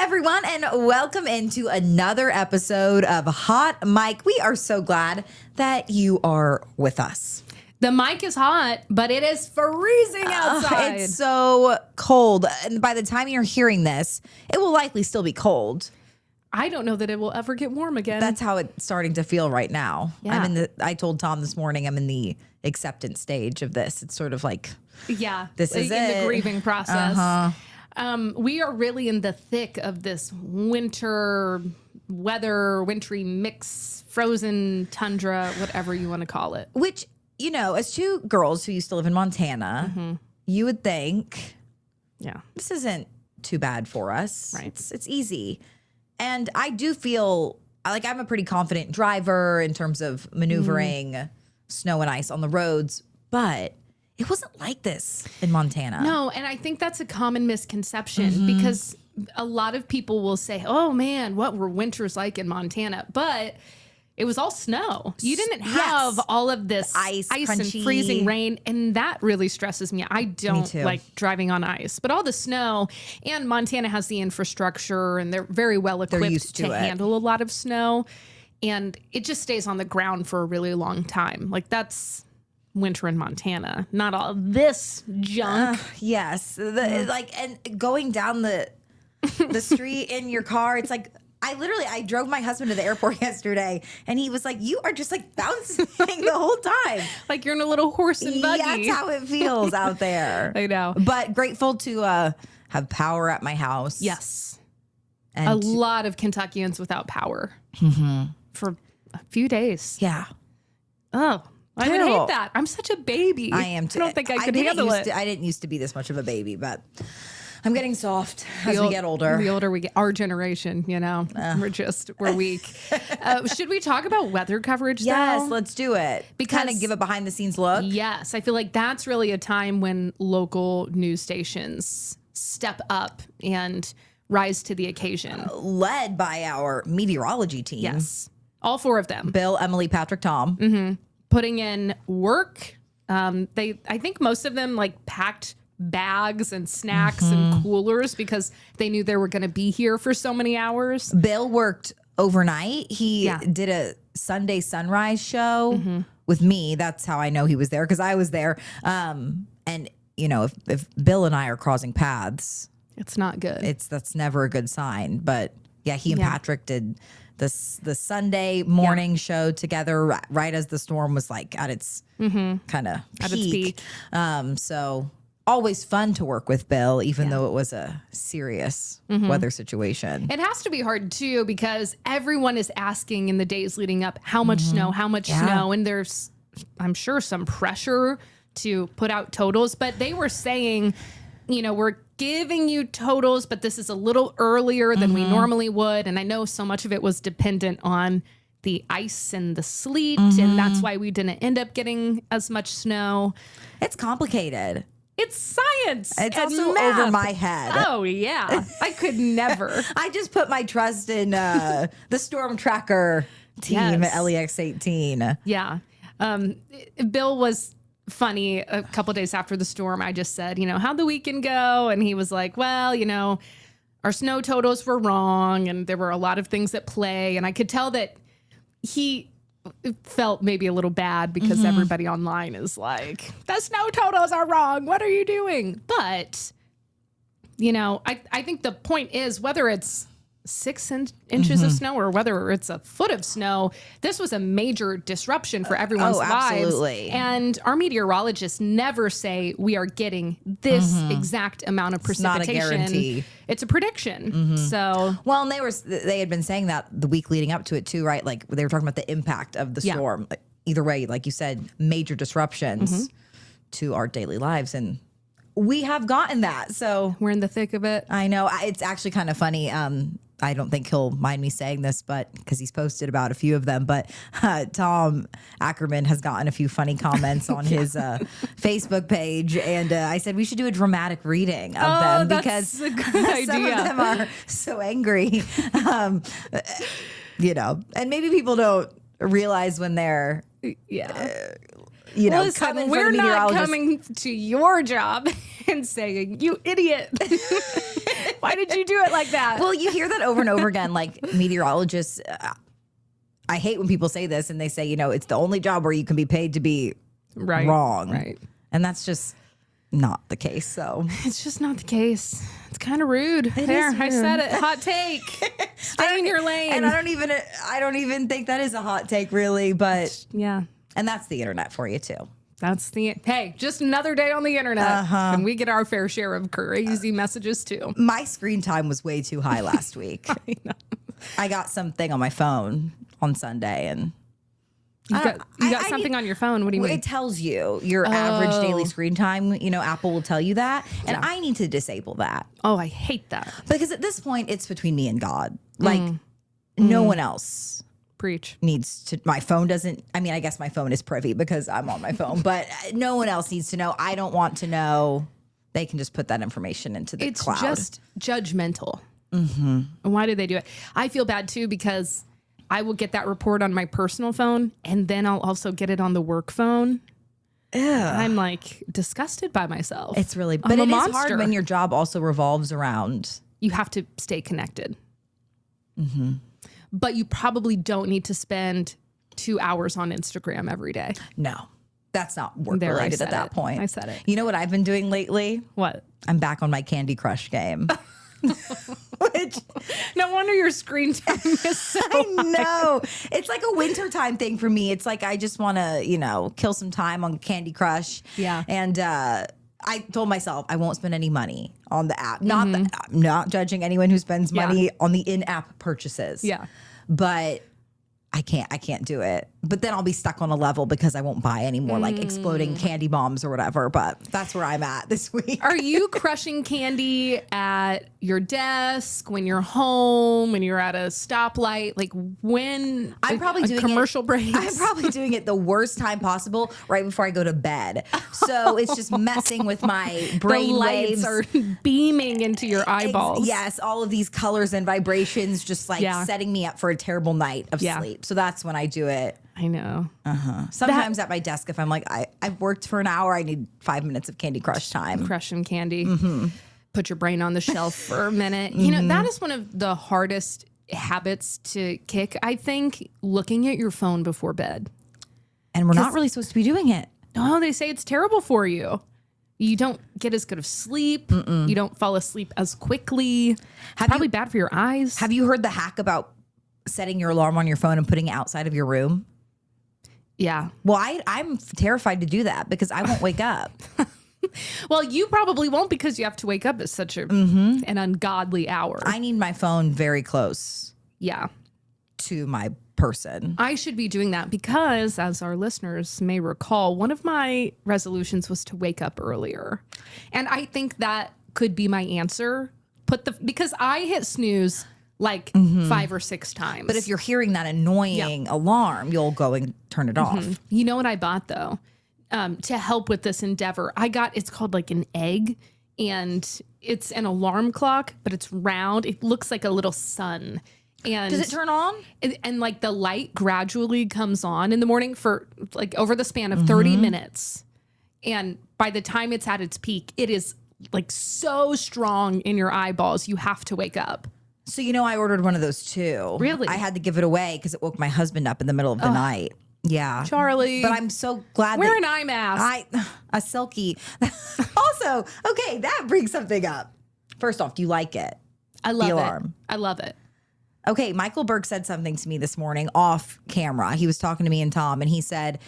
everyone, and welcome into another episode of Hot Mic. We are so glad that you are with us. The mic is hot, but it is freezing outside. It's so cold. And by the time you're hearing this, it will likely still be cold. I don't know that it will ever get warm again. That's how it's starting to feel right now. Yeah. I told Tom this morning I'm in the acceptance stage of this. It's sort of like, this is in it. the grieving process. We are really in the thick of this winter weather, wintry mix, frozen tundra, whatever you want to call it. Which, you know, as two girls who used to live in Montana, you would think, this isn't too bad for us. Right. It's easy. And I do feel like I'm a pretty confident driver in terms of maneuvering snow and ice on the roads, but it wasn't like this in Montana. No, and I think that's a common misconception because a lot of people will say, oh man, what were winters like in Montana? But it was all snow. You didn't have all of this ice and crunchy freezing rain, and that really stresses me. I don't too. like driving on ice, but all the snow, and Montana has the infrastructure, and they're very well equipped used to it. handle a lot of snow, and it just stays on the ground for a really long time. Like that's winter in Montana, not all this junk. Yes. And going down the street in your car, it's like, I drove my husband to the airport yesterday, and he was like, you are just like bouncing the whole time. Like you're in a little horse and buggy. Yeah, that's how it feels out there. I know. But grateful to have power at my house. Yes. And a lot of Kentuckians without power for a few days. Yeah. Oh, I would Terrible. hate that. I'm such a baby. I am too. I don't think I could handle it. I didn't used to be this much of a baby, but I'm getting soft as we get older. The older we get, our generation, you know, we're weak. Should we talk about weather coverage Yes, though? let's do it. Because- kind of give a behind the scenes look. Yes, I feel like that's really a time when local news stations step up and rise to the occasion. Led by our meteorology team. Yes, all four of them. Bill, Emily, Patrick, Tom. Putting in work. I think most of them like packed bags and snacks and coolers because they knew they were going to be here for so many hours. Bill worked overnight. He did a Sunday sunrise show with me. That's how I know he was there because I was there. And you know, if Bill and I are crossing paths, It's not good. that's never a good sign. But yeah, he and Patrick did the Sunday morning show together right as the storm was like at its kind of At its peak. So always fun to work with Bill, even though it was a serious weather situation. It has to be hard too because everyone is asking in the days leading up how much snow, how much snow, and there's I'm sure some pressure to put out totals, but they were saying, you know, we're giving you totals, but this is a little earlier than we normally would. And I know so much of it was dependent on the ice and the sleet, and that's why we didn't end up getting as much snow. It's complicated. It's science. It's and also math. over my head. Oh, yeah. I could never. I just put my trust in the Storm Tracker team Yes. at LEX 18. Yeah. Bill was funny a couple days after the storm. I just said, you know, how'd the weekend go? And he was like, well, you know, our snow totals were wrong and there were a lot of things at play. And I could tell that he felt maybe a little bad because everybody online is like, the snow totals are wrong. What are you doing? But, you know, I think the point is whether it's 6 inches of snow or whether it's a foot of snow, this was a major disruption for everyone's lives. Absolutely. And our meteorologists never say we are getting this exact amount of precipitation. not a guarantee. It's a prediction. So Well, and they had been saying that the week leading up to it too, right? Like they were talking about the impact of the storm. Like, either way, like you said, major disruptions to our daily lives, and we have gotten that. So we're in the thick of it. I know it's actually kind of funny. I don't think he'll mind me saying this, but because he's posted about a few of them, but Tom Ackerman has gotten a few funny comments on his Facebook page. And I said we should do a dramatic reading of them because a good some idea. of them are so angry, you know, and maybe people don't realize when they're you know, Listen, come in we're for the not meteorologist. coming to your job and saying, you idiot. Why did you do it like that? Well, you hear that over and over again, like meteorologists. I hate when people say this and they say, you know, it's the only job where you can be paid to be wrong. Right. And that's just not the case. So It's just not the case. It's kind of rude. There, I said it. Hot take. Stay in your lane. And I don't even think that is a hot take, really. But yeah. and that's the internet for you too. That's hey, just another day on the internet. And we get our fair share of crazy messages too. My screen time was way too high last week. I know. I got something on my phone on Sunday, and You got something on your phone. What do you mean? it tells you your average daily screen time. You know, Apple will tell you that, and I need to disable that Oh, I hate that. because at this point, it's between me and God. Like, no one else Preach. needs to. My phone doesn't. I mean, I guess my phone is privy because I'm on my phone, but no one else needs to know. I don't want to know. They can just put that information into the It's cloud. just judgmental. And why do they do it? I feel bad too because I will get that report on my personal phone and then I'll also get it on the work phone. I'm like disgusted by myself. It's really, I'm but a it is monster. hard when your job also revolves around. You have to stay connected. But you probably don't need to spend 2 hours on Instagram every day. No, that's not work There, I related at said that it. point. I said it. You know what I've been doing lately? What? I'm back on my Candy Crush game. Which No wonder your screen time is so I know. It's like a wintertime thing for me. It's like I just want to, you know, kill some time on Candy Crush. Yeah. And I told myself I won't spend any money on the app. Not I'm not judging anyone who spends money on the in-app purchases. Yeah. But I can't do it. But then I'll be stuck on a level because I won't buy any more like exploding candy bombs or whatever. But that's where I'm at this week. Are you crushing candy at your desk, when you're home, when you're at a stoplight? Like when I'm probably doing commercial it, breaks? I'm probably doing it the worst time possible, right before I go to bed. So it's just messing with my The brain lights waves. are beaming into your eyeballs. Yes, all of these colors and vibrations, just like setting me up for a terrible night of sleep. So that's when I do it. I know. Sometimes at my desk, if I'm like, I've worked for an hour, I need 5 minutes of Candy Crush time. Crushing candy. Put your brain on the shelf for a minute. You know, that is one of the hardest habits to kick, I think, looking at your phone before bed. And we're not really supposed to be doing it. No, they say it's terrible for you. You don't get as good of sleep. You don't fall asleep as quickly. Probably bad for your eyes. Have you heard the hack about setting your alarm on your phone and putting it outside of your room? Yeah. Well, I'm terrified to do that because I won't wake up. Well, you probably won't because you have to wake up at such an ungodly hour. I need my phone very close Yeah. to my person. I should be doing that because, as our listeners may recall, one of my resolutions was to wake up earlier. And I think that could be my answer. Because I hit snooze like 5 or 6 times. But if you're hearing that annoying alarm, you'll go and turn it off. You know what I bought though? To help with this endeavor, it's called like an egg, and it's an alarm clock, but it's round. It looks like a little sun. And Does it turn on? and like the light gradually comes on in the morning for like over the span of 30 minutes. And by the time it's at its peak, it is like so strong in your eyeballs, you have to wake up. So, you know, I ordered one of those too. Really? I had to give it away because it woke my husband up in the middle of the night. Yeah. Charlie. But I'm so glad Wear that an eye mask. a silky. Also, okay, that brings something up. First off, do you like it? I love alarm. it. I love it. Okay, Michael Berg said something to me this morning off camera. He was talking to me and Tom, and he said,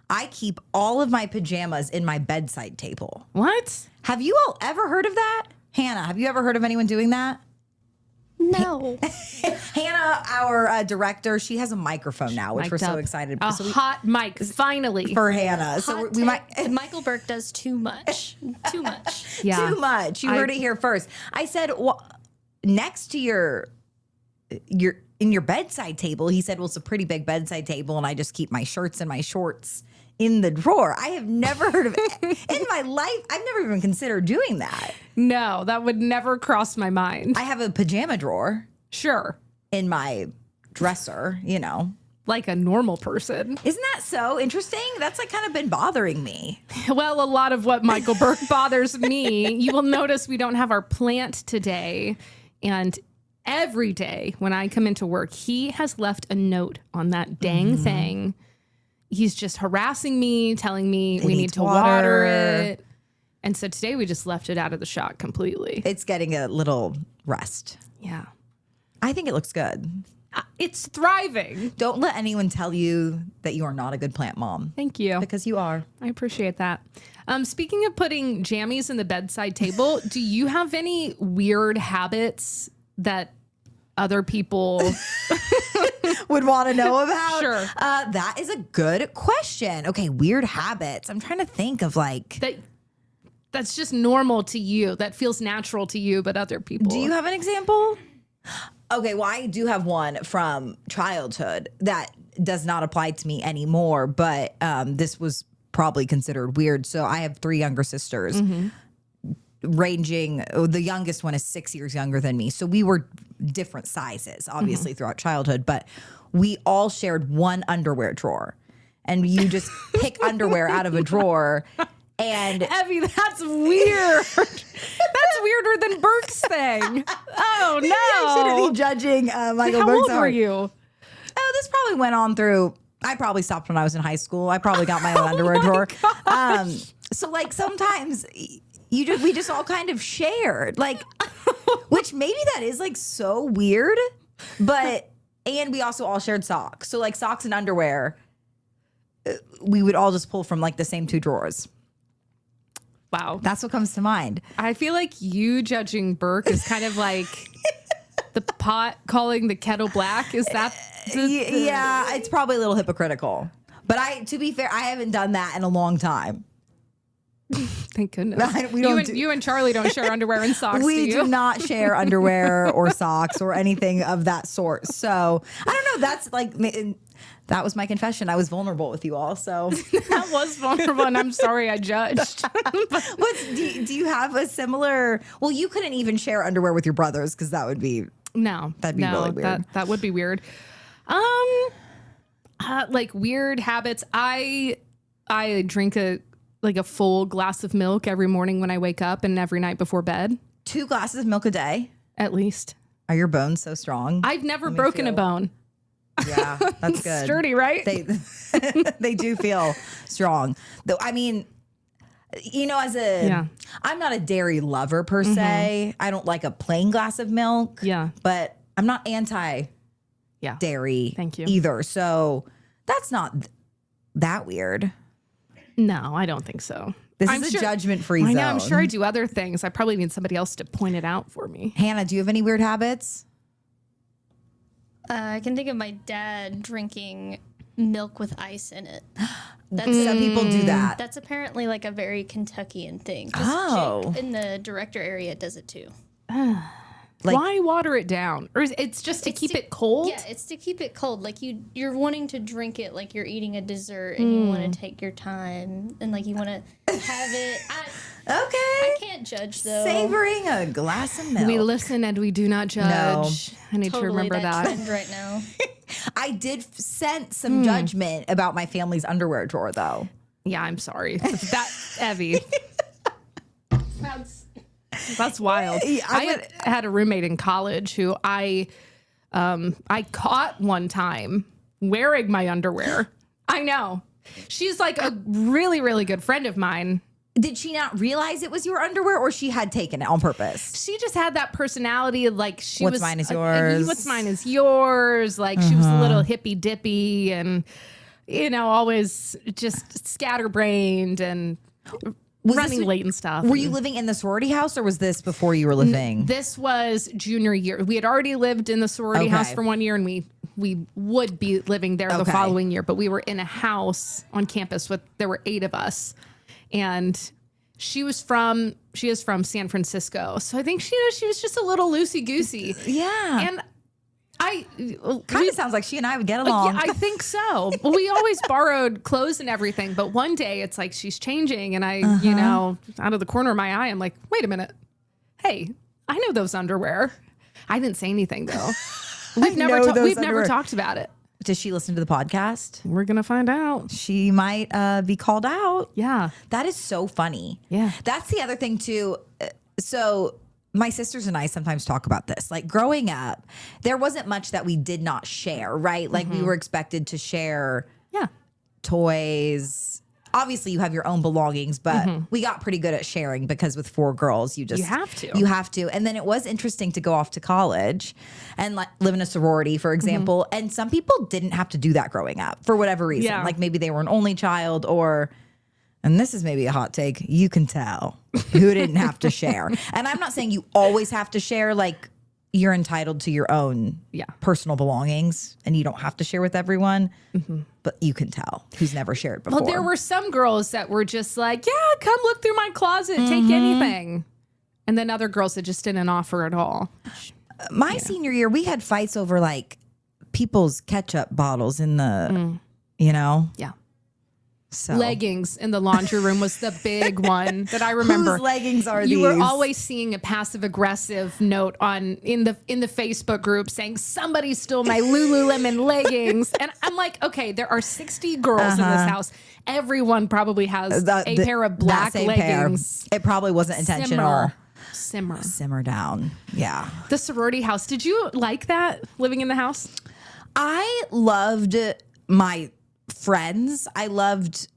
I keep all of my pajamas in my bedside table. What? Have you all ever heard of that? Hannah, have you ever heard of anyone doing that? No. Hannah, our director, she has a microphone now, which Mic'd we're so up. excited A hot mic, finally. for Hannah. So Hot we might take, Michael Burke does too much. Too much. Yeah. too much. You heard it here first. I said, well, next to your in your bedside table, he said, well, it's a pretty big bedside table, and I just keep my shirts and my shorts in the drawer. I have never heard of it in my life. I've never even considered doing that. No, that would never cross my mind. I have a pajama drawer Sure. in my dresser, you know. like a normal person. Isn't that so interesting? That's like kind of been bothering me. Well, a lot of what Michael Burke bothers me. You will notice we don't have our plant today. And every day when I come into work, he has left a note on that dang thing. He's just harassing me, telling me we need to water it. And so today we just left it out of the shot completely. It's getting a little rest. Yeah. I think it looks good. It's thriving. Don't let anyone tell you that you are not a good plant mom. Thank you. Because you are. I appreciate that. Speaking of putting jammies in the bedside table, do you have any weird habits that other people would want to know about? Sure. That is a good question. Okay, weird habits. I'm trying to think of like... That's just normal to you, that feels natural to you, but other people. Do you have an example? Okay, well, I do have one from childhood that does not apply to me anymore, but this was probably considered weird. So I have 3 younger sisters, ranging, the youngest one is 6 years younger than me. So we were different sizes, obviously, throughout childhood, but we all shared one underwear drawer. And you just pick underwear out of a drawer. And Evie, that's weird. That's weirder than Burke's thing. Oh no! I shouldn't be judging Michael How Burke's old were you? Oh, this probably went on through. I probably stopped when I was in high school. I probably got my own underwear drawer. So like sometimes we just all kind of shared, like, which maybe that is like so weird, but and we also all shared socks. So like socks and underwear, we would all just pull from like the same 2 drawers. Wow. That's what comes to mind. I feel like you judging Burke is kind of like the pot calling the kettle black. Is that? Yeah, it's probably a little hypocritical. But to be fair, I haven't done that in a long time. Thank goodness. You and Charlie don't share underwear and socks, We do do not share underwear or socks or anything of that sort. So I don't know. That's like... That was my confession. I was vulnerable with you all. So that was vulnerable, and I'm sorry I judged. Do you have a similar? Well, you couldn't even share underwear with your brothers because that would be that'd be really weird. That would be weird. Like weird habits. I drink a full glass of milk every morning when I wake up and every night before bed. 2 glasses of milk a day, at least. Are your bones so strong? I've never broken a bone. Yeah, that's good. Sturdy, right? They do feel strong. Though, I mean, I'm not a dairy lover per se. I don't like a plain glass of milk. Yeah. But I'm not anti dairy Thank you. either. So that's not that weird. No, I don't think so. This is a judgment-free zone. I know, I'm sure I do other things. I probably need somebody else to point it out for me. Hannah, do you have any weird habits? I can think of my dad drinking milk with ice in it. Some people do that. That's apparently like a very Kentuckian thing. Jake in the director area does it too. Why water it down? Or it's just to keep it cold? Yeah, it's to keep it cold. Like you're wanting to drink it like you're eating a dessert, and you want to take your time, and like you want to have it. I can't judge though. Savoring a glass of milk. We listen and we do not judge. No. I need to remember that. Trend right now. I did sense some judgment about my family's underwear drawer, though. Yeah, I'm sorry. That Evie. That's wild. I had a roommate in college who I caught one time wearing my underwear. I know. She's like a really, really good friend of mine. Did she not realize it was your underwear, or she had taken it on purpose? She just had that personality, like what's mine is yours. What's mine is yours. Like she was a little hippy dippy, and always just scatterbrained and running late and stuff. Were you living in the sorority house, or was this before you were living? This was junior year. We had already lived in the sorority house for 1 year, and we would be living there the following year. But we were in a house on campus there were 8 of us. And she is from San Francisco. So I think she was just a little loosey-goosey. Yeah. And kind of sounds like she and I would get along. Yeah, I think so. Well, we always borrowed clothes and everything. But one day it's like she's changing. And I, out of the corner of my eye, I'm like, wait a minute. Hey, I know those underwear. I didn't say anything, though. We've never talked about it. Does she listen to the podcast? We're going to find out. She might be called out. Yeah. That is so funny. Yeah. That's the other thing too. So my sisters and I sometimes talk about this. Like growing up, there wasn't much that we did not share, right? Like we were expected to share toys. Obviously you have your own belongings, but we got pretty good at sharing because with 4 girls, you have to. And then it was interesting to go off to college and like live in a sorority, for example. And some people didn't have to do that growing up for whatever reason. Yeah. Like maybe they were an only child or, and this is maybe a hot take, you can tell who didn't have to share. And I'm not saying you always have to share, like you're entitled to your own personal belongings and you don't have to share with everyone, but you can tell who's never shared before. Well, there were some girls that were just like, yeah, come look through my closet, take anything. And then other girls that just didn't offer at all. My senior year, we had fights over like people's ketchup bottles in the, you know? Yeah. So. Leggings in the laundry room was the big one that I remember. Whose leggings are these? You were always seeing a passive aggressive note in the Facebook group saying somebody stole my Lululemon leggings, and I'm like, okay, there are 60 girls in this house. Everyone probably has a pair of black leggings. It probably wasn't intentional. Simmer down. Yeah. The sorority house. Did you like that, living in the house? I loved my friends. I loved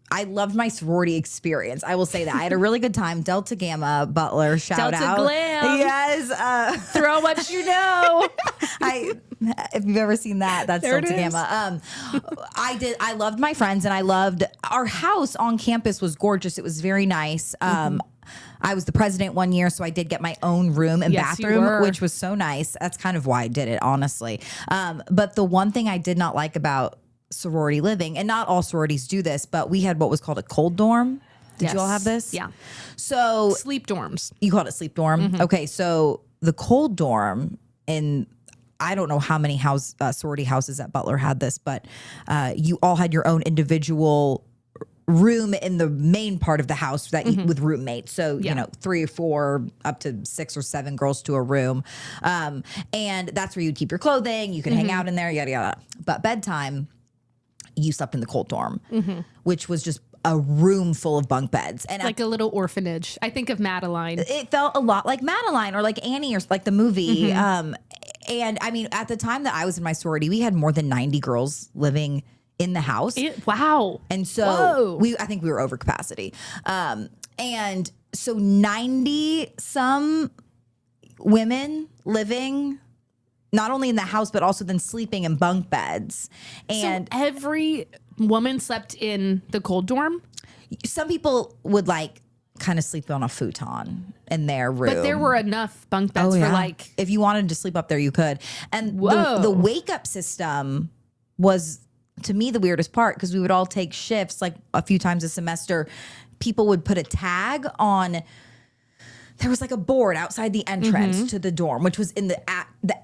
my sorority experience. I will say that. I had a really good time. Delta Gamma, Butler, shout out. Delta Glam. Yes. Throw what you know. If you've ever seen that, that's There Delta Gamma. I loved my friends and I loved our house on campus was gorgeous. It was very nice. I was the president one year, so I did get my own room and bathroom, which was so nice. That's kind of why I did it, honestly. But the one thing I did not like about sorority living, and not all sororities do this, but we had what was called a cold dorm. Did you all have this? Yeah. So sleep dorms. You called it sleep dorm? Okay, so the cold dorm, and I don't know how many sorority houses at Butler had this, but you all had your own individual room in the main part of the house that with roommates. So, you know, 3 or 4 up to 6 or 7 girls to a room. And that's where you'd keep your clothing. You can hang out in there, yada, yada. But bedtime, you slept in the cold dorm, which was just a room full of bunk beds. And like a little orphanage. I think of Madeline. It felt a lot like Madeline or like Annie or like the movie. And I mean, at the time that I was in my sorority, we had more than 90 girls living in the house. Wow. And so I think we were over capacity. And so 90 some women living not only in the house, but also then sleeping in bunk beds. And so every woman slept in the cold dorm? Some people would like kind of sleep on a futon in their room. But there were enough bunk beds for like... If you wanted to sleep up there, you could. And the wake up system was, to me, the weirdest part, because we would all take shifts like a few times a semester. People would put a tag on... There was like a board outside the entrance to the dorm, which was in the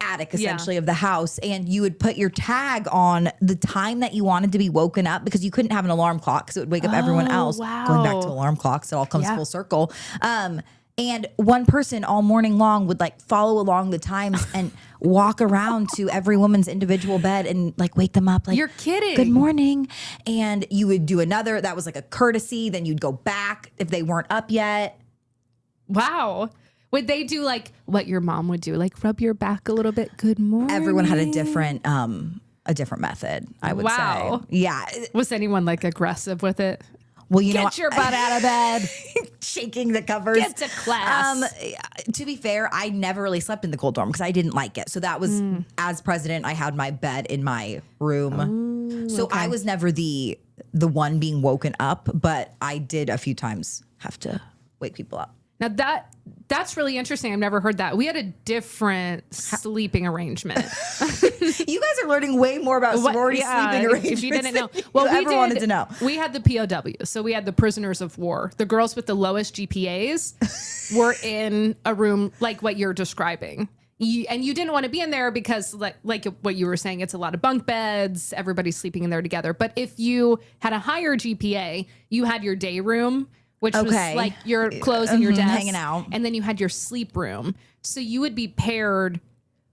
attic essentially of the house. And you would put your tag on the time that you wanted to be woken up, because you couldn't have an alarm clock because it would wake up everyone else. Wow. Going back to alarm clocks, it all comes full circle. And one person all morning long would like follow along the times and walk around to every woman's individual bed and like wake them up. Like, you're kidding. Good morning. And you would do another, that was like a courtesy. Then you'd go back if they weren't up yet. Wow. Would they do like what your mom would do? Like rub your back a little bit? Good morning. Everyone had a different method, I would say. Yeah. Was anyone like aggressive with it? Well, you know, get your butt out of bed. Shaking the covers. Get to class. To be fair, I never really slept in the cold dorm because I didn't like it. So that was, as president, I had my bed in my room. So I was never the one being woken up, but I did a few times have to wake people up. Now that's really interesting. I've never heard that. We had a different sleeping arrangement. You guys are learning way more about sorority sleeping arrangements. If you didn't know, well, we wanted to know. We had the POW, so we had the prisoners of war. The girls with the lowest GPAs were in a room like what you're describing. And you didn't want to be in there because, like what you were saying, it's a lot of bunk beds. Everybody's sleeping in there together. But if you had a higher GPA, you had your day room, which was like your clothes and your desk, hanging out. And then you had your sleep room. So you would be paired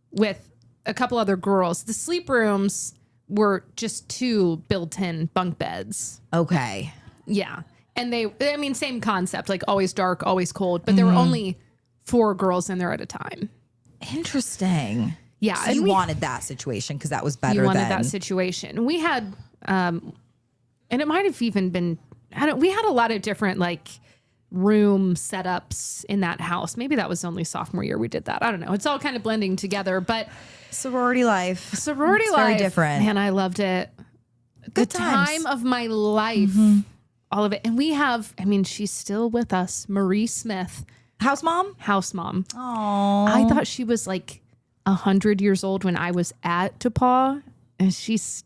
with a couple other girls. The sleep rooms were just 2 built-in bunk beds. Okay. Yeah. And same concept, like always dark, always cold, but there were only 4 girls in there at a time. Interesting. Yeah. So you wanted that situation because that was better You wanted that situation. We had, and it might have even been, we had a lot of different like room setups in that house. Maybe that was only sophomore year we did that. I don't know. It's all kind of blending together, but sorority life. It's life. Very different. Man, I loved it. Good the times. time of my life. All of it. And we have, she's still with us, Marie Smith. House mom? House mom. Oh. I thought she was like 100 years old when I was at DePaul, and she's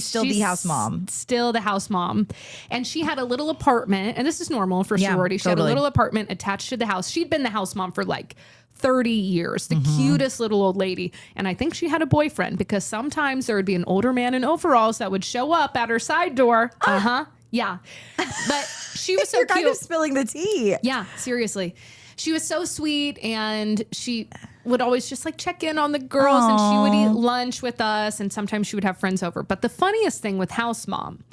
still the house mom. Still the house mom. And she had a little apartment, and this is normal for sorority. She had a little apartment attached to the house. She'd been the house mom for like 30 years, the cutest little old lady. And I think she had a boyfriend because sometimes there would be an older man in overalls that would show up at her side door. Yeah. But she was so You're cute. kind of spilling the tea. Yeah, seriously. She was so sweet, and she would always just like check in on the girls. And she would eat lunch with us, and sometimes she would have friends over. But the funniest thing with house mom,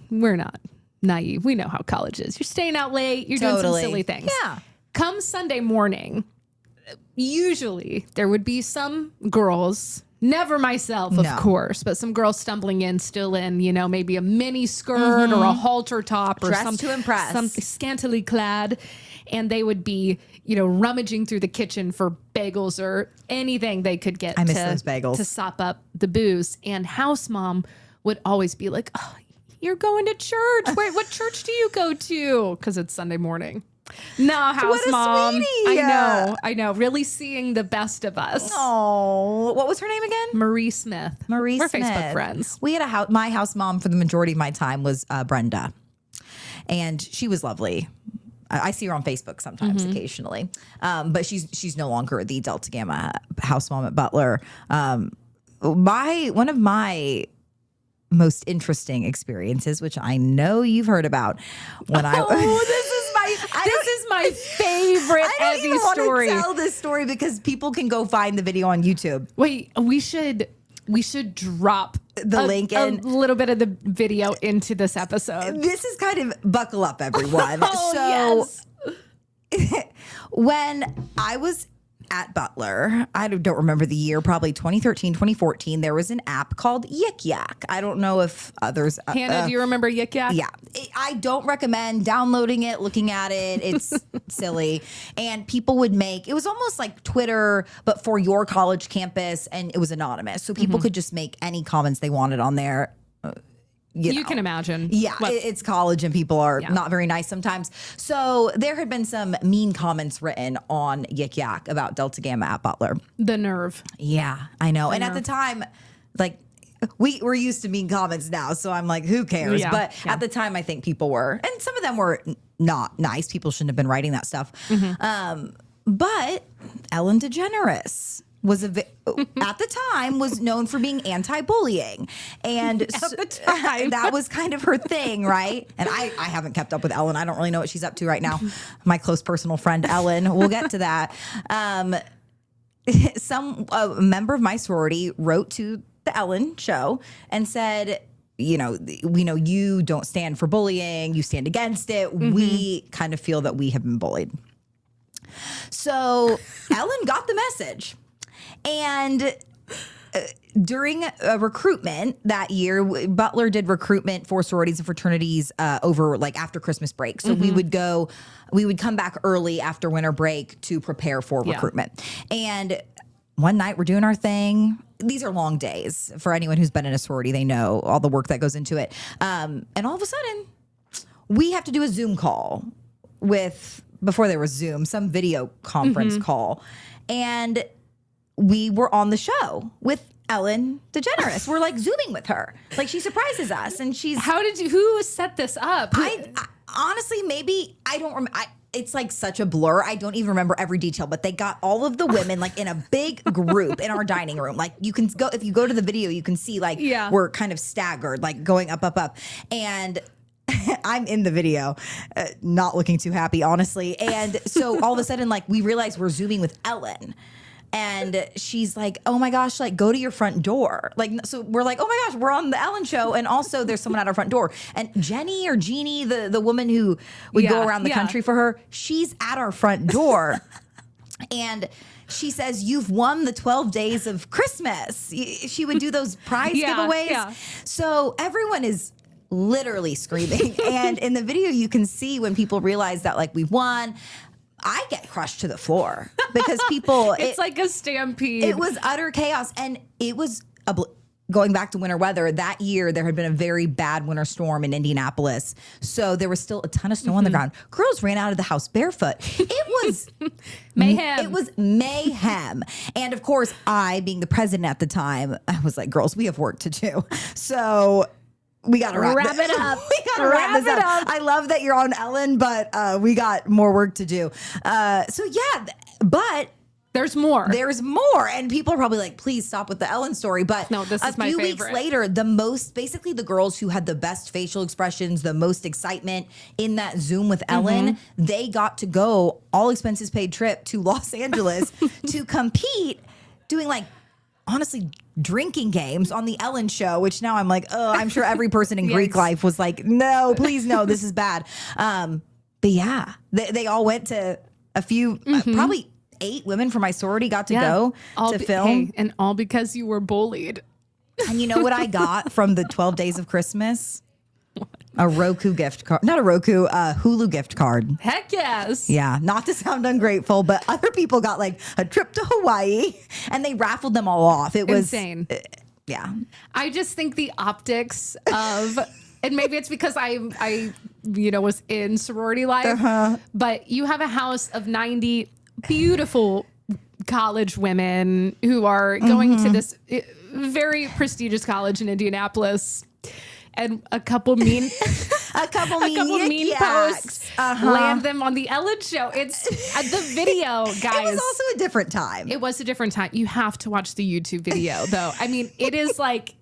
we're not naive. We know how college is. You're staying out late. You're doing some silly things. Yeah. Come Sunday morning, usually there would be some girls, never myself, of course, but some girls stumbling in, still in, maybe a mini skirt or a halter top or dressed to impress, something scantily clad. And they would be, rummaging through the kitchen for bagels or anything they could get those bagels to sop up the booze. And house mom would always be like, "Oh, you're going to church. Wait, what church do you go to?" Because it's Sunday morning. No, house mom. Sweetie. I know. Really seeing the best of us. Oh, what was her name again? Marie Smith. We're Facebook friends. We had my house mom for the majority of my time was Brenda, and she was lovely. I see her on Facebook sometimes, occasionally, but she's no longer the Delta Gamma house mom at Butler. One of my most interesting experiences, which I know you've heard about, when This is my favorite I don't Evie even want story. to tell this story because people can go find the video on YouTube. Wait, we should drop the link a in little bit of the video into this episode. This is kind of buckle up, everyone. Yes. When I was at Butler, I don't remember the year, probably 2013, 2014, there was an app called Yik Yak. I don't know if others... Hannah, do you remember Yik Yak? Yeah. I don't recommend downloading it, looking at it. It's silly. And people would it was almost like Twitter, but for your college campus, and it was anonymous. So people could just make any comments they wanted on there. You can imagine. Yeah, it's college and people are not very nice sometimes. So there had been some mean comments written on Yik Yak about Delta Gamma at Butler. The nerve. Yeah, I know. And at the time, like, we're used to mean comments now, so I'm like, who cares? Yeah, but at the time, I think people were, and some of them were not nice. People shouldn't have been writing that stuff. But Ellen DeGeneres was at the time was known for being anti-bullying, and at the time that was kind of her thing, right? And I haven't kept up with Ellen. I don't really know what she's up to right now. My close personal friend Ellen. We'll get to that. Some member of my sorority wrote to the Ellen show and said, we know you don't stand for bullying. You stand against it. We kind of feel that we have been bullied. So Ellen got the message. And during recruitment that year, Butler did recruitment for sororities and fraternities over like after Christmas break. So we would come back early after winter break to prepare for recruitment. And one night we're doing our thing. These are long days. For anyone who's been in a sorority, they know all the work that goes into it. And all of a sudden, we have to do a Zoom call before there was Zoom, some video conference call. And we were on the show with Ellen DeGeneres. We're like Zooming with her. Like she surprises us and who set this up? I honestly, maybe, I don't remember. It's like such a blur. I don't even remember every detail, but they got all of the women like in a big group in our dining room. Like you can go, if you go to the video, you can see like we're kind of staggered, like going up, up, up. And I'm in the video, not looking too happy, honestly. And so all of a sudden, like we realize we're Zooming with Ellen. And she's like, oh my gosh, like go to your front door. Like, so we're like, oh my gosh, we're on the Ellen show. And also there's someone at our front door. And Jenny or Jeannie, the woman who would go around the country for her, she's at our front door. And she says, you've won the 12 days of Christmas. She would do those prize giveaways. Yeah. So everyone is literally screaming. And in the video, you can see when people realize that like we've won, I get crushed to the floor because people... it's like a stampede. It was utter chaos. And it was... going back to winter weather, that year there had been a very bad winter storm in Indianapolis. So there was still a ton of snow on the ground. Girls ran out of the house barefoot. It was mayhem. It was mayhem. And of course, I, being the president at the time, I was like, girls, we have work to do. So we got to wrap it up. We got to wrap this up. I love that you're on Ellen, but we got more work to do. But there's more. There's more. And people are probably like, please stop with the Ellen story. But no, this is my favorite. A few weeks later, basically the girls who had the best facial expressions, the most excitement in that Zoom with Ellen, they got to go all expenses paid trip to Los Angeles to compete doing like, honestly, drinking games on the Ellen show, which now I'm like, oh, I'm sure every person in Greek life was like, no, please, no, this is bad. But yeah, they all went to a few, probably 8 women from my sorority got to go to film. Hey, and all because you were bullied. And you know what I got from the 12 days of Christmas? What? A Roku gift card. Not a Roku, a Hulu gift card. Heck yes. Yeah, not to sound ungrateful, but other people got like a trip to Hawaii and they raffled them all off. It was insane. Yeah. I just think the optics of, and maybe it's because I was in sorority life, but you have a house of 90 beautiful college women who are going to this very prestigious college in Indianapolis, and a couple mean posts land them on the Ellen show. It's the video, guys. It was also a different time. It was a different time. You have to watch the YouTube video, though. I mean, it is like.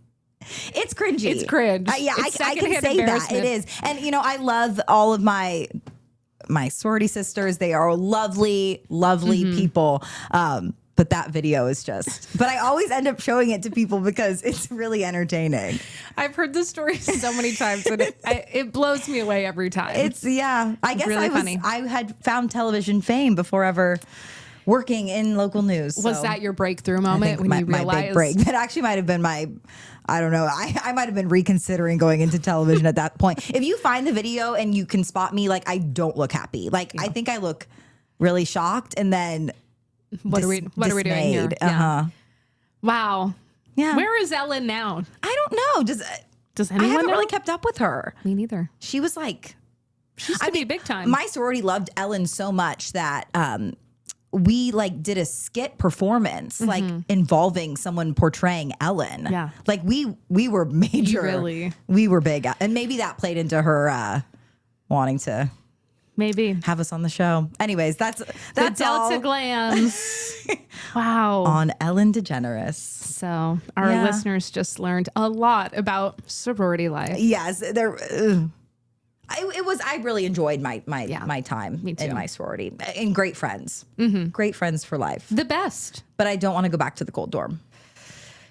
It's cringy. It's cringe. I can say that. It is. And, I love all of my sorority sisters. They are lovely, lovely people. But that video is but I always end up showing it to people because it's really entertaining. I've heard the story so many times and it blows me away every time. I guess really funny. I had found television fame before ever working in local news. Was that your breakthrough moment when you realized? My big break. That actually might have been I don't know. I might have been reconsidering going into television at that point. If you find the video and you can spot me, like I don't look happy. Like I think I look really shocked, and then what are we doing here? Wow. Yeah. Where is Ellen now? I don't know. Does anyone? I haven't really kept up with her. Me neither. She was like, she used to be big time. My sorority loved Ellen so much that we like did a skit performance like involving someone portraying Ellen. Yeah. Like we were major. Really? We were big. And maybe that played into her wanting to maybe have us on the show. Anyways, that's the Delta Glams. Wow. On Ellen DeGeneres. So our listeners just learned a lot about sorority life. Yes. I really enjoyed my time in my sorority, and great friends, great friends for life. The best. But I don't want to go back to the cold dorm.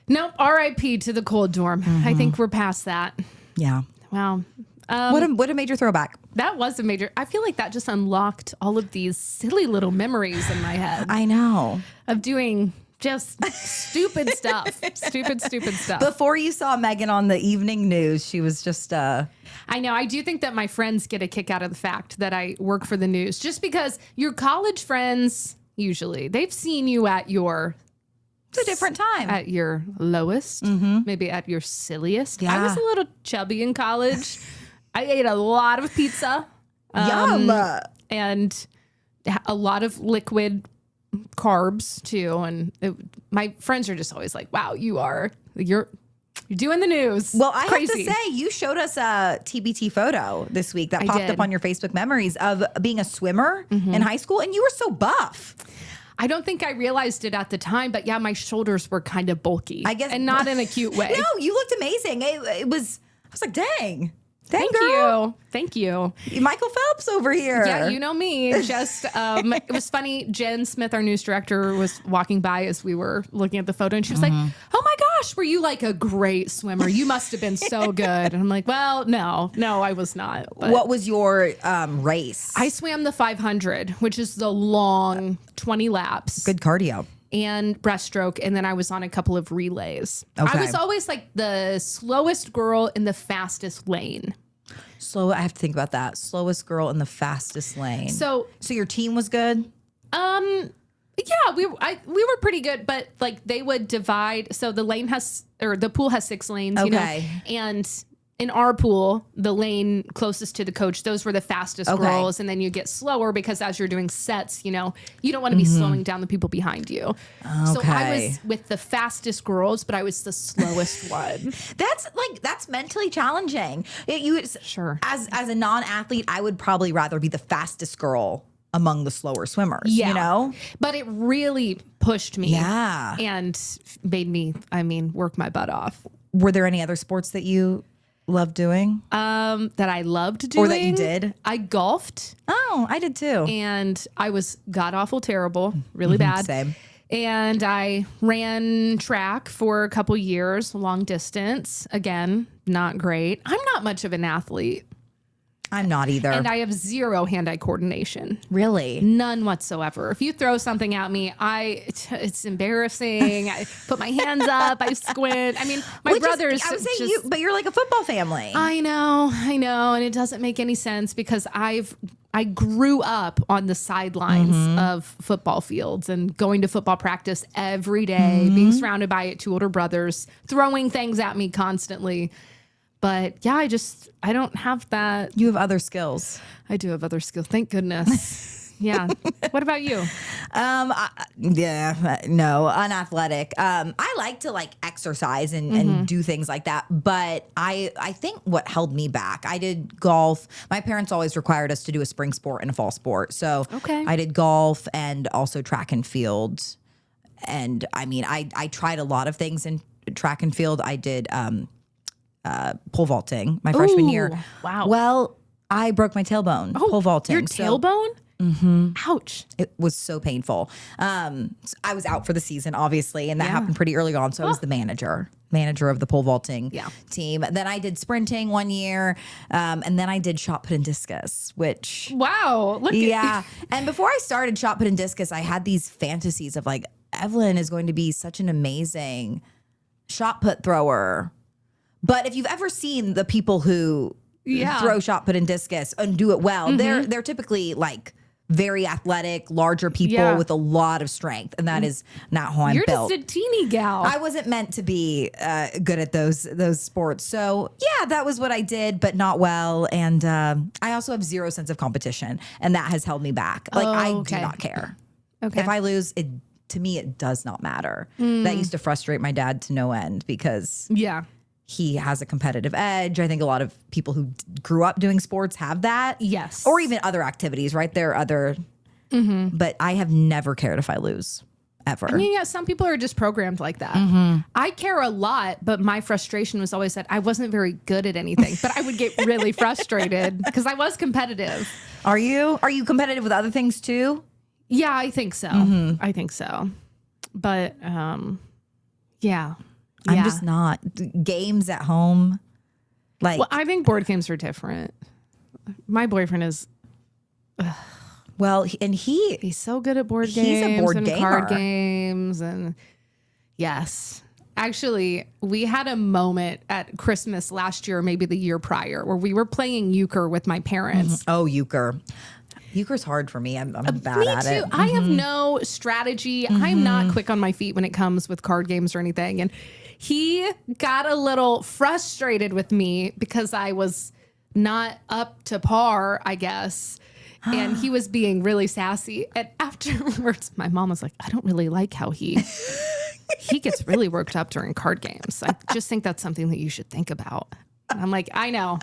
Nope. RIP to the cold dorm. I think we're past that. Yeah. Wow. What a major throwback. That was a major. I feel like that just unlocked all of these silly little memories in my head. I know. Of doing just stupid stuff. Stupid stuff. Before you saw Megan on the evening news, she was just I know. I do think that my friends get a kick out of the fact that I work for the news, just because your college friends, usually, they've seen you at your... It's a different time. At your lowest, maybe at your silliest. Yeah. I was a little chubby in college. I ate a lot of pizza. Yum. And a lot of liquid carbs too. And my friends are just always like, wow, you're doing the news. Well, I have to say, you showed us a TBT photo this week that popped up on your Facebook memories of being a swimmer in high school. And you were so buff. I don't think I realized it at the time, but yeah, my shoulders were kind of bulky. I guess. And not in a cute way. No, you looked amazing. I was like, dang. Thank you. Thank you. Michael Phelps over here. Yeah, you know me. Just it was funny. Jen Smith, our news director, was walking by as we were looking at the photo, and she was like, "Oh my gosh, were you like a great swimmer? You must have been so good." And I'm like, "Well, no, I was not." But what was your race? I swam the 500, which is the long 20 laps. Good cardio. And breaststroke, and then I was on a couple of relays. Okay. I was always like the slowest girl in the fastest lane. I have to think about that. Slowest girl in the fastest lane. So your team was good? Yeah, we were pretty good, but like they would divide. So the pool has 6 lanes, you know, and in our pool, the lane closest to the coach, those were the fastest girls. And then you get slower because as you're doing sets, you know, you don't want to be slowing down the people behind you. So I was with the fastest girls, but I was the slowest one. That's mentally challenging. Sure. As a non-athlete, I would probably rather be the fastest girl among the slower swimmers, you know? But it really pushed me. Yeah. And made me, work my butt off. Were there any other sports that you loved doing? That I loved doing. Or that you did? I golfed. Oh, I did too. And I was god-awful terrible, really bad. Same. And I ran track for a couple years, long distance. Again, not great. I'm not much of an athlete. I'm not either. And I have zero hand-eye coordination. Really? None whatsoever. If you throw something at me, it's embarrassing. I put my hands up. I squint. My brothers. I was saying but you're like a football family. I know. And it doesn't make any sense because I grew up on the sidelines of football fields and going to football practice every day, being surrounded by 2 older brothers, throwing things at me constantly. But yeah, I don't have that. You have other skills. I do have other skills. Thank goodness. Yeah. What about you? No, unathletic. I like to exercise and do things like that. But I think what held me back, I did golf. My parents always required us to do a spring sport and a fall sport. So I did golf and also track and field. And I tried a lot of things in track and field. I did, pole vaulting my freshman year. Wow. Well, I broke my tailbone pole vaulting. Your tailbone? Ouch. It was so painful. I was out for the season, obviously, and that happened pretty early on. So I was the manager of the pole vaulting team. Then I did sprinting one year, and then I did shot put and discus, which... Wow. And before I started shot put and discus, I had these fantasies of Evelyn is going to be such an amazing shot put thrower. But if you've ever seen the people who throw shot put and discus and do it well, they're typically very athletic, larger people with a lot of strength, and that is not how I'm built. You're just a teeny gal. I wasn't meant to be good at those sports, so that was what I did, but not well. And I also have zero sense of competition, and that has held me back. I do not care. Okay, if I lose, to me it does not matter. That used to frustrate my dad to no end because he has a competitive edge. I think a lot of people who grew up doing sports have that. Yes. Or even other activities, right? There are other, but I have never cared if I lose, ever. Some people are just programmed like that. I care a lot, but my frustration was always that I wasn't very good at anything, but I would get really frustrated because I was competitive. Are you? Are you competitive with other things too? Yeah, I think so. I think so. But, I'm just not. Games at home, well, I think board games are different. My boyfriend is. He's so good at board games. He's a board and gamer. Card games and yes. Actually, we had a moment at Christmas last year, maybe the year prior, where we were playing euchre with my parents. Oh, euchre. Euchre's hard for me. I'm bad at it. I have no strategy. I'm not quick on my feet when it comes with card games or anything. And he got a little frustrated with me because I was not up to par, I guess. And he was being really sassy. And afterwards, my mom was like, I don't really like how he gets really worked up during card games. I just think that's something that you should think about. And I'm like, I know.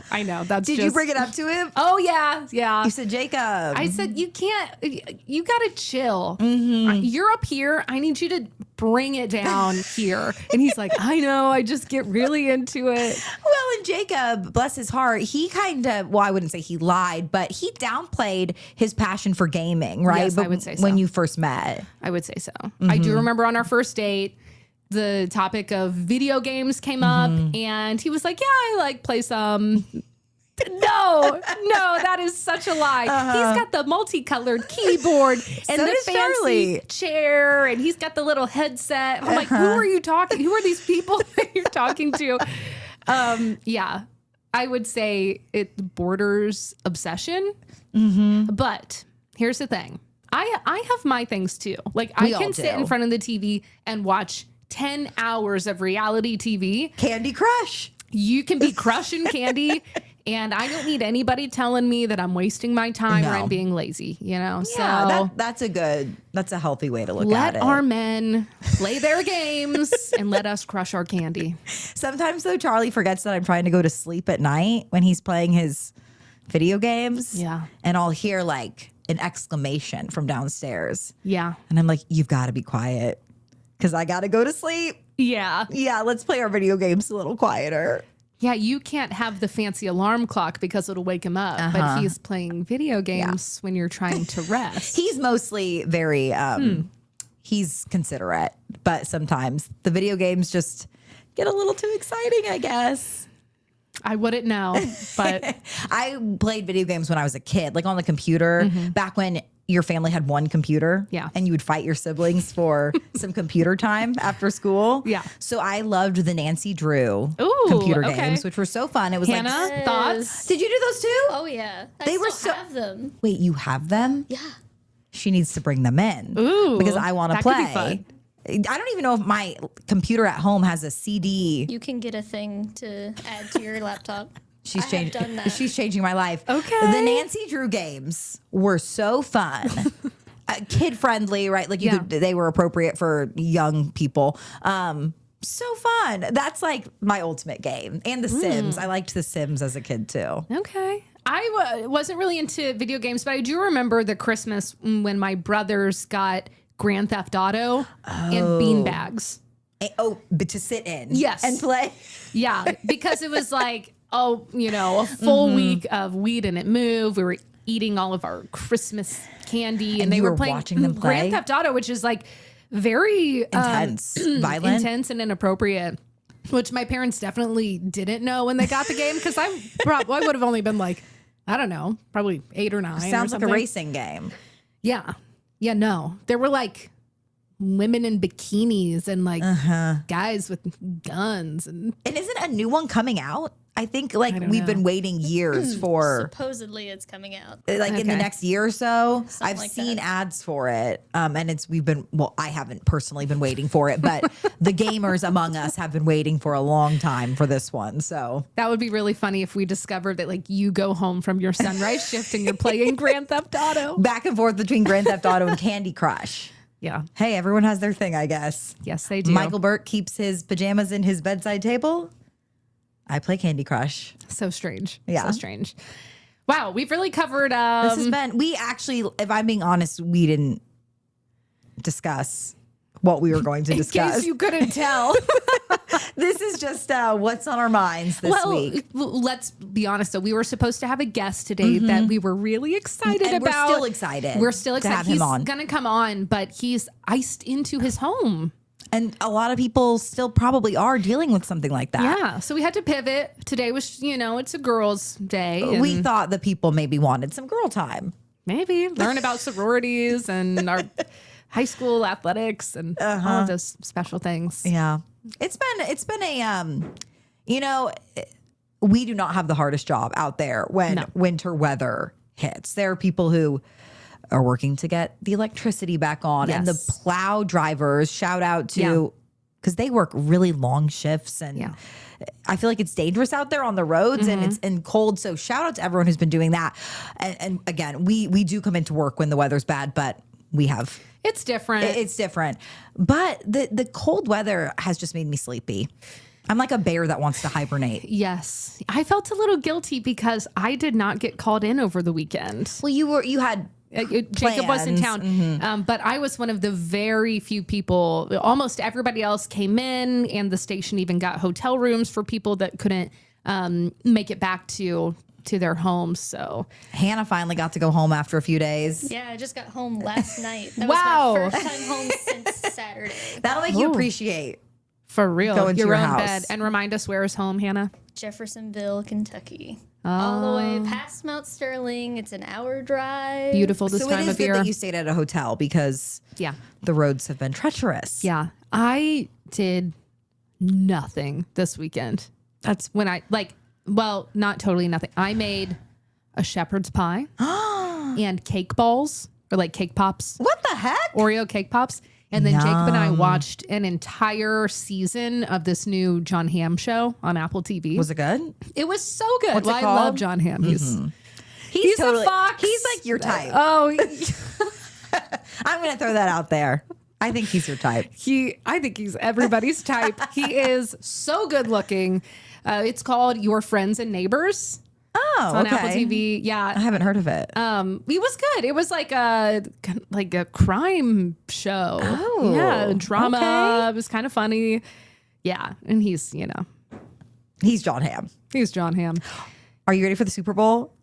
Did you bring it up to him? Oh, yeah. You said, Jacob. I said, you got to chill. You're up here. I need you to bring it down here. And he's like, I know. I just get really into it. Well, friend Jacob, bless his heart, he kind of, well, I wouldn't say he lied, but he downplayed his passion for gaming, right? Yes, I would say so. When you first met. I would say so. I do remember on our first date, the topic of video games came up, and he was like, yeah, I like play some. No, that is such a lie. He's got the multicolored keyboard and So the does fancy Charlie. chair, and he's got the little headset. I'm like, who are you talking? Who are these people that you're talking to? Yeah, I would say it borders obsession. But here's the thing. I have my things too. Like I We all can sit do. in front of the TV and watch 10 hours of reality TV. Candy Crush. You can be crushing candy, and I don't need anybody telling me that I'm wasting my time or No. I'm being lazy, you know? Yeah, So that's a healthy way to look let at it. our men play their games and let us crush our candy. Sometimes though, Charlie forgets that I'm trying to go to sleep at night when he's playing his video games. Yeah. And I'll hear like an exclamation from downstairs. Yeah. And I'm like, you've got to be quiet because I got to go to sleep. Yeah. Yeah, let's play our video games a little quieter. Yeah, you can't have the fancy alarm clock because it'll wake him up. But he's playing video games when you're trying to rest. He's mostly very, he's considerate, but sometimes the video games just get a little too exciting, I guess. I wouldn't know, but I played video games when I was a kid, like on the computer, back when your family had one computer. Yeah. And you would fight your siblings for some computer time after school. Yeah. So I loved the Nancy Drew Ooh, computer okay. games, which were so fun. It was Hannah, like, thoughts? did you do those too? Oh yeah, They were still so- have them. Wait, you have them? Yeah. She needs to bring them in. Ooh, because I want to that could play. be fun. I don't even know if my computer at home has a CD. You can get a thing to add to your laptop. She's I have changing. done that. She's changing my life. Okay. The Nancy Drew games were so fun, kid friendly, right? Like they were appropriate for young people. So fun. That's like my ultimate game. And The Sims. I liked The Sims as a kid too. Okay. I wasn't really into video games, but I do remember the Christmas when my brothers got Grand Theft Auto and beanbags. But to sit in, Yes. and play. Yeah, because it was like, a full week of Weed and It Move. We were eating all of our Christmas candy, and they you were were playing watching them play? Grand Theft Auto, which is like very Intense, violent. intense and inappropriate. Which my parents definitely didn't know when they got the game because I would have only been like, I don't know, probably 8 or 9. Sounds or like a something. racing game. Yeah. Yeah, no. There were like women in bikinis and like guys with guns and And isn't a new one coming out? I think like don't we've know. been waiting years for Supposedly it's coming out. like in the Okay. next year or so. Something I've like seen that. ads for it. And I haven't personally been waiting for it, but the gamers among us have been waiting for a long time for this one. So that would be really funny if we discovered that like you go home from your sunrise shift and you're playing Grand Theft Auto. back and forth between Grand Theft Auto and Candy Crush. Yeah. Hey, everyone has their thing, I guess. Yes, they do. Michael Burke keeps his pajamas in his bedside table. I play Candy Crush. So strange. Yeah. So strange. Wow, we've really covered This has been, we actually, if I'm being honest, we didn't discuss what we were going to in discuss. case you couldn't tell. This is just what's on our minds this week. Let's be honest though. We were supposed to have a guest today that we were really excited And about. we're still excited. We're still to excited. have He's him on. gonna come on, but he's iced into his home. And a lot of people still probably are dealing with something like that. Yeah. So we had to pivot. Today was, it's a girls' day. We and thought the people maybe wanted some girl time. maybe learn about sororities and our high school athletics and all of those special things. Yeah. It's been a we do not have the hardest job out there when No. winter weather hits. There are people who are working to get the electricity back on and the Yes. plow drivers, shout out Yeah. to because they work really long shifts and Yeah. I feel like it's dangerous out there on the roads and it's cold. So shout out to everyone who's been doing that. And again, we do come into work when the weather's bad, but we have It's different. it's different. But the cold weather has just made me sleepy. I'm like a bear that wants to hibernate. Yes. I felt a little guilty because I did not get called in over the weekend. Well, you had Jacob was in plans. town, but I was one of the very few people. Almost everybody else came in, and the station even got hotel rooms for people that couldn't make it back to their homes. So Hannah finally got to go home after a few days. Yeah, I just got home last night. That Wow. was my first time home since Saturday. That'll make you appreciate for real, going to your your own house. bed. And remind us, where is home, Hannah? Jeffersonville, Kentucky. All the way past Mount Sterling. It's an hour drive. Beautiful this So time it is of good year. that you stayed at a hotel because Yeah. the roads have been treacherous. Yeah. I did nothing this weekend. That's when not totally nothing. I made a shepherd's pie and cake balls, or like cake pops, What the heck? Oreo cake pops. And then Jacob and I watched an entire season of this new John Hamm show on Apple TV. Was it good? It was so good. What's it I called? love John Hamm. He's totally, a fox. He's like your type. Oh, I'm going to throw that out there. I think he's your type. I think he's everybody's type. He is so good looking. It's called Your Friends and Neighbors. Oh, It's on okay. Apple TV. I Yeah. haven't heard of it. It was good. It was like a crime show. Oh, yeah, drama. okay. It was kind of funny. Yeah, and he's He's John Hamm. John Hamm. Are you ready for the Super Bowl?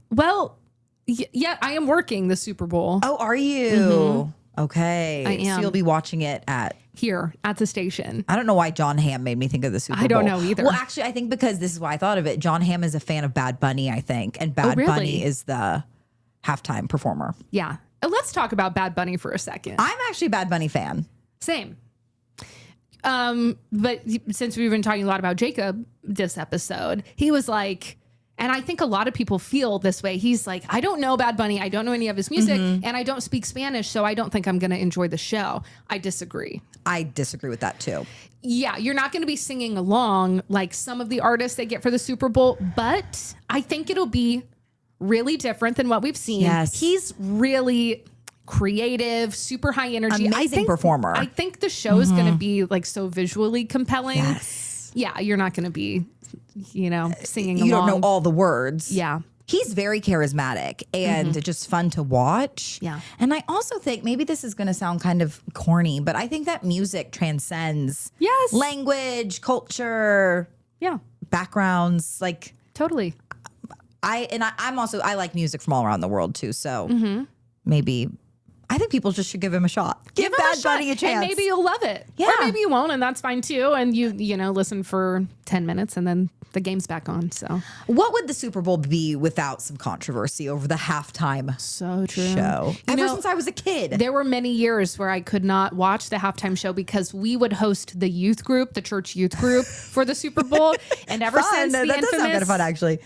Well, yeah, I am working the Super Bowl Oh, are you? Okay. I am. So you'll be watching it at... here at the station. I don't know why John Hamm made me think of the Super Bowl. I don't know either. Well, actually, I think because this is why I thought of it. John Hamm is a fan of Bad Bunny, I think. And Bad really? Bunny is the halftime performer. Yeah. Let's talk about Bad Bunny for a second. I'm actually a Bad Bunny fan. Same. But since we've been talking a lot about Jacob this episode, he was like, and I think a lot of people feel this way. He's like, I don't know Bad Bunny. I don't know any of his music and I don't speak Spanish. So I don't think I'm going to enjoy the show. I disagree. I disagree with that too. Yeah, you're not going to be singing along like some of the artists they get for the Super Bowl, but I think it'll be really different than what we've seen. Yes. He's really creative, super high energy. Amazing performer. I think the show is going to be like so visually compelling. Yes. Yeah, you're not going to be, singing You along. don't know all the words. Yeah. He's very charismatic and just fun to watch. Yeah. And I also think maybe this is going to sound kind of corny, but I think that music transcends Yes. language, culture, Yeah, backgrounds. Like totally. I like music from all around the world too. So maybe I think people just should give him a shot. Give him Bad shot, Bunny a chance. and maybe you'll love it. Yeah. Or maybe you won't, and that's fine too. And you listen for 10 minutes, and then the game's back on. So What would the Super Bowl be without some controversy over the halftime so true. show? You Ever know, since I was a kid. There were many years where I could not watch the halftime show because we would host the youth group, the church youth group, for the Super Bowl, and ever since the that does sound kind infamous of fun, actually.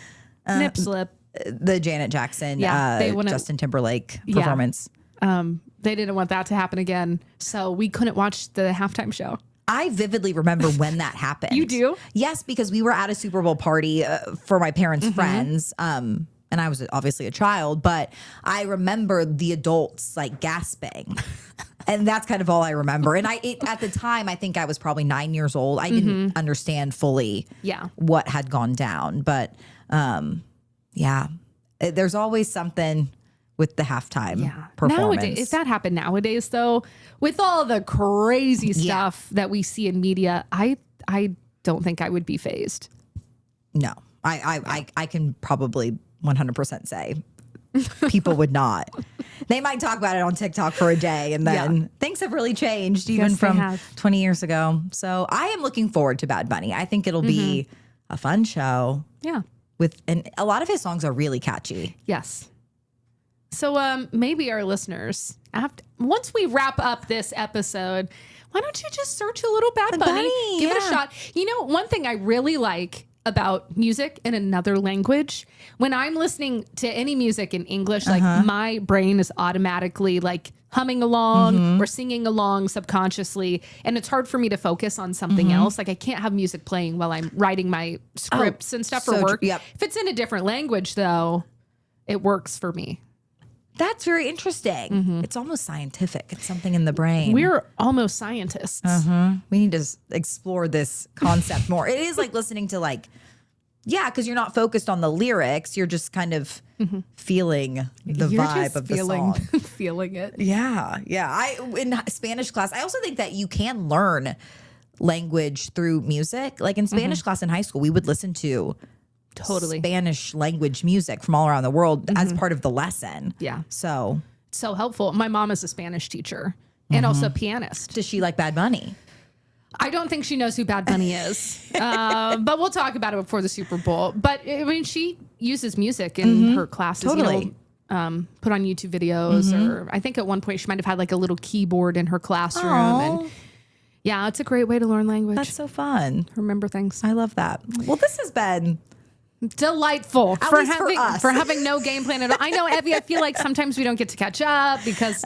nip slip, The Janet Jackson, Yeah, they wouldn't- Justin Timberlake performance. they didn't want that to happen again, so we couldn't watch the halftime show. I vividly remember when that happened. You do? Yes, because we were at a Super Bowl party for my parents' friends. And I was obviously a child, but I remember the adults like gasping. And that's kind of all I remember. And at the time, I think I was probably 9 years old. I didn't understand fully Yeah. what had gone down. But there's always something with the halftime performance. Nowadays, if that happened nowadays, though, with all the crazy stuff that we see in media, I don't think I would be fazed. No, I can probably 100% say people would not. They might talk about it on TikTok for a day and then things have really changed even Yes, they from have. 20 years ago. So I am looking forward to Bad Bunny. I think it'll be a fun show Yeah. and a lot of his songs are really catchy. Yes. So maybe our listeners, once we wrap up this episode, why don't you just search a little Bad Bunny, give it a shot. You know, one thing I really like about music in another language, when I'm listening to any music in English, like my brain is automatically like humming along or singing along subconsciously. And it's hard for me to focus on something else. Like I can't have music playing while I'm writing my scripts and stuff for so work. true. Yep. If it's in a different language though, it works for me. That's very interesting. It's almost scientific. It's something in the brain. We're almost scientists. We need to explore this concept more. It is like listening to because you're not focused on the lyrics. You're just kind of feeling the You're vibe just of the feeling, song. feeling it. Yeah. In Spanish class, I also think that you can learn language through music. Like in Spanish class in high school, we would listen to Totally. Spanish language music from all around the world as part of the lesson. Yeah. So So helpful. My mom is a Spanish teacher and also a pianist. does she like Bad Bunny? I don't think she knows who Bad Bunny is, but we'll talk about it before the Super Bowl. But I mean, she uses music in her classes. Totally. You know, put on YouTube videos, or I think at one point she might have had like a little keyboard in her classroom. Aw. And yeah, it's a great way to learn language. That's so fun. Remember things. I love that. Well, this has been Delightful At least for us. having no game plan at all. I know, Evie, I feel like sometimes we don't get to catch up because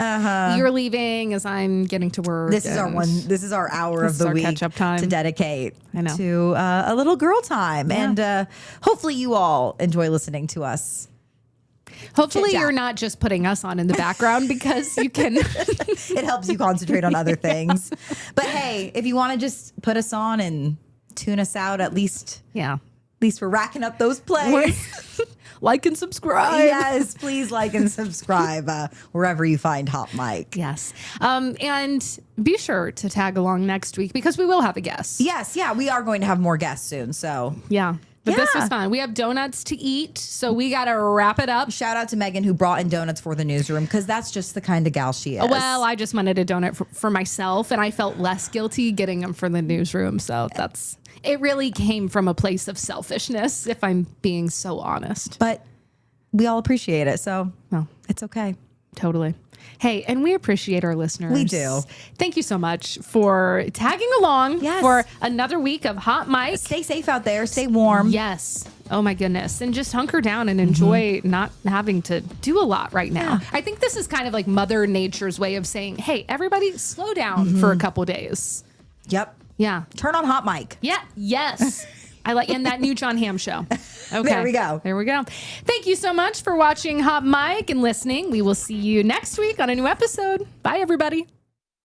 you're leaving as I'm getting to work. this is our this is our hour of is the our week catch-up time. to dedicate I know. to a little girl time. And hopefully you all enjoy listening to us. Hopefully chit-chat. you're not just putting us on in the background because you can. It helps you concentrate on other things. But hey, if you want to just put us on and tune us out, at least we're racking up those plays. Like and subscribe. Yes, please like and subscribe wherever you find Hot Mic. Yes. And be sure to tag along next week because we will have a guest. Yes, yeah, we are going to have more guests soon. So Yeah. But this Yeah. was fun. We have donuts to eat, so we got to wrap it up. shout out to Megan who brought in donuts for the newsroom because that's just the kind of gal she is. Well, I just wanted a donut for myself, and I felt less guilty getting them for the newsroom. So it really came from a place of selfishness, if I'm being so honest. But we all appreciate it, so Well, it's okay. totally. Hey, and we appreciate our listeners. We do. Thank you so much for tagging along Yes. for another week of Hot Mic. Stay safe out there. Stay warm. Yes. Oh my goodness. And just hunker down and enjoy not having to do a lot right now. Yeah. I think this is kind of like Mother Nature's way of saying, hey, everybody slow down for a couple days. Yep. Yeah. Turn on Hot Mic. Yeah. Yes. I like in that new John Hamm show. Okay. There we go. There we go. Thank you so much for watching Hot Mic and listening. We will see you next week on a new episode. Bye, everybody.